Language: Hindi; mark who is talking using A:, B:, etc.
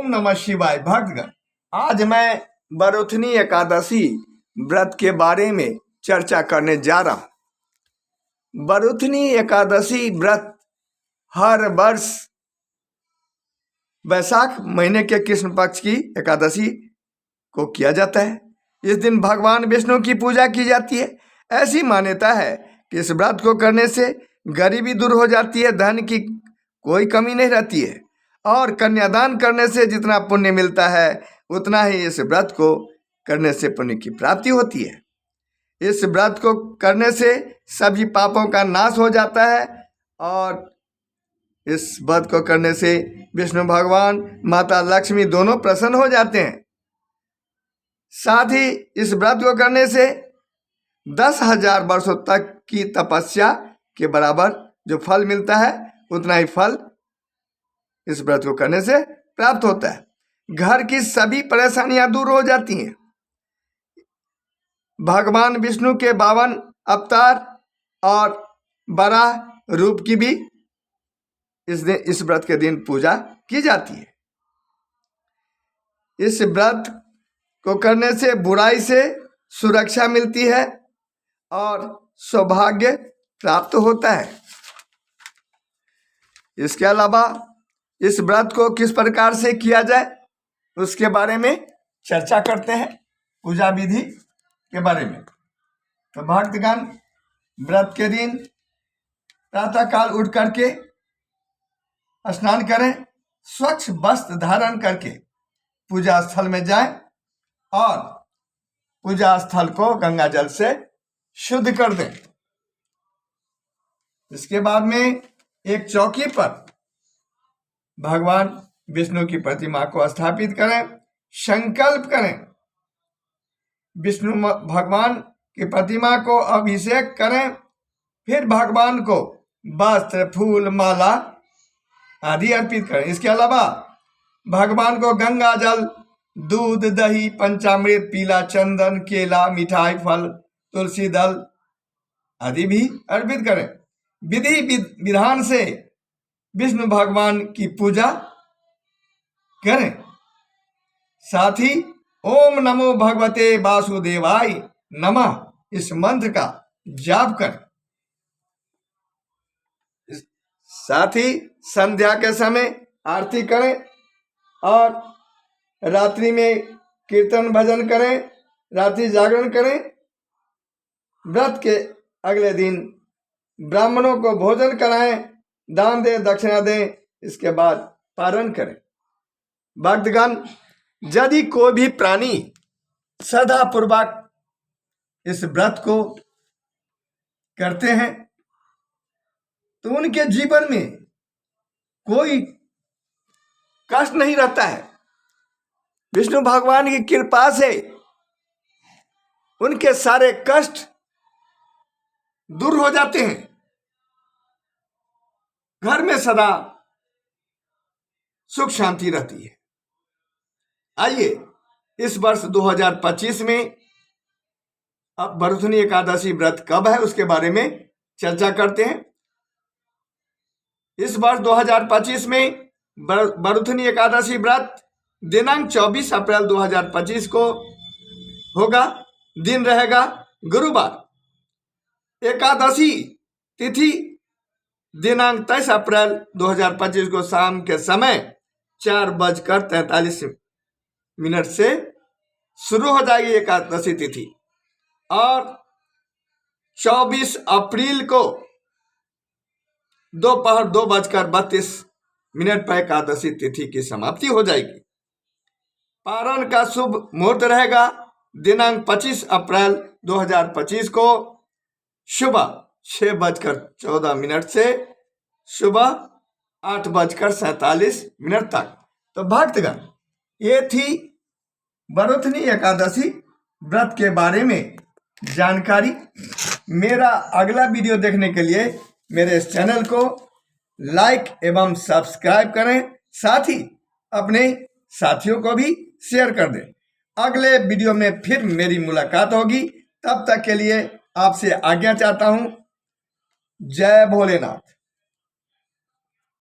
A: ओम नमः शिवाय। भक्तगण, आज मैं बरुथनी एकादशी व्रत के बारे में चर्चा करने जा रहा हूं। बरुथनी एकादशी व्रत हर वर्ष वैशाख महीने के कृष्ण पक्ष की एकादशी को किया जाता है। इस दिन भगवान विष्णु की पूजा की जाती है। ऐसी मान्यता है कि इस व्रत को करने से गरीबी दूर हो जाती है, धन की कोई कमी नहीं रहती है, और कन्यादान करने से जितना पुण्य मिलता है उतना ही इस व्रत को करने से पुण्य की प्राप्ति होती है। इस व्रत को करने से सभी पापों का नाश हो जाता है, और इस व्रत को करने से विष्णु भगवान, माता लक्ष्मी दोनों प्रसन्न हो जाते हैं। साथ ही इस व्रत को करने से 10,000 वर्षों तक की तपस्या के बराबर जो फल मिलता है उतना ही फल इस व्रत को करने से प्राप्त होता है। घर की सभी परेशानियां दूर हो जाती हैं। भगवान विष्णु के 52 अवतार और बराह रूप की भी इस व्रत के दिन पूजा की जाती है। इस व्रत को करने से बुराई से सुरक्षा मिलती है और सौभाग्य प्राप्त होता है। इसके अलावा इस व्रत को किस प्रकार से किया जाए उसके बारे में चर्चा करते हैं, पूजा विधि के बारे में। तो भक्तगण, व्रत के दिन प्रातःकाल उठ करके स्नान करें, स्वच्छ वस्त्र धारण करके पूजा स्थल में जाएं और पूजा स्थल को गंगा जल से शुद्ध कर दें। इसके बाद में एक चौकी पर भगवान विष्णु की प्रतिमा को स्थापित करें, संकल्प करें, विष्णु भगवान की प्रतिमा को अभिषेक करें, फिर भगवान को वस्त्र, फूल, माला आदि अर्पित करें। इसके अलावा भगवान को गंगा जल, दूध, दही, पंचामृत, पीला चंदन, केला, मिठाई, फल, तुलसी दल आदि भी अर्पित करें। विधि विधान से विष्णु भगवान की पूजा करें। साथ ही ओम नमो भगवते वासुदेवाय नमः इस मंत्र का जाप करें। साथ ही संध्या के समय आरती करें और रात्रि में कीर्तन भजन करें, रात्रि जागरण करें। व्रत के अगले दिन ब्राह्मणों को भोजन कराएं, दान दें, दक्षिणा दें, इसके बाद पारण करें। भक्तगण, यदि कोई भी प्राणी श्रद्धापूर्वक इस व्रत को करते हैं तो उनके जीवन में कोई कष्ट नहीं रहता है। विष्णु भगवान की कृपा से उनके सारे कष्ट दूर हो जाते हैं। घर में सदा सुख शांति रहती है। आइए, इस वर्ष 2025 में अब बरुथनी एकादशी व्रत कब है उसके बारे में चर्चा करते हैं। इस वर्ष 2025 में बरुथनी एकादशी व्रत दिनांक 24 अप्रैल 2025 को होगा। दिन रहेगा गुरुवार। एकादशी तिथि दिनांक 23 अप्रैल 2025 को शाम के समय 4:43 से शुरू हो जाएगी एकादशी तिथि, और 24 अप्रैल को दोपहर 2:32 पर एकादशी तिथि की समाप्ति हो जाएगी। पारण का शुभ मुहूर्त रहेगा दिनांक 25 अप्रैल 2025 को सुबह 6:14 से सुबह 8:47 तक। तो भक्तगण, ये थी बरुथनी एकादशी व्रत के बारे में जानकारी। मेरा अगला वीडियो देखने के लिए मेरे इस चैनल को लाइक एवं सब्सक्राइब करें, साथ ही अपने साथियों को भी शेयर कर दें। अगले वीडियो में फिर मेरी मुलाकात होगी। तब तक के लिए आपसे आज्ञा चाहता हूं। जय भोलेनाथ।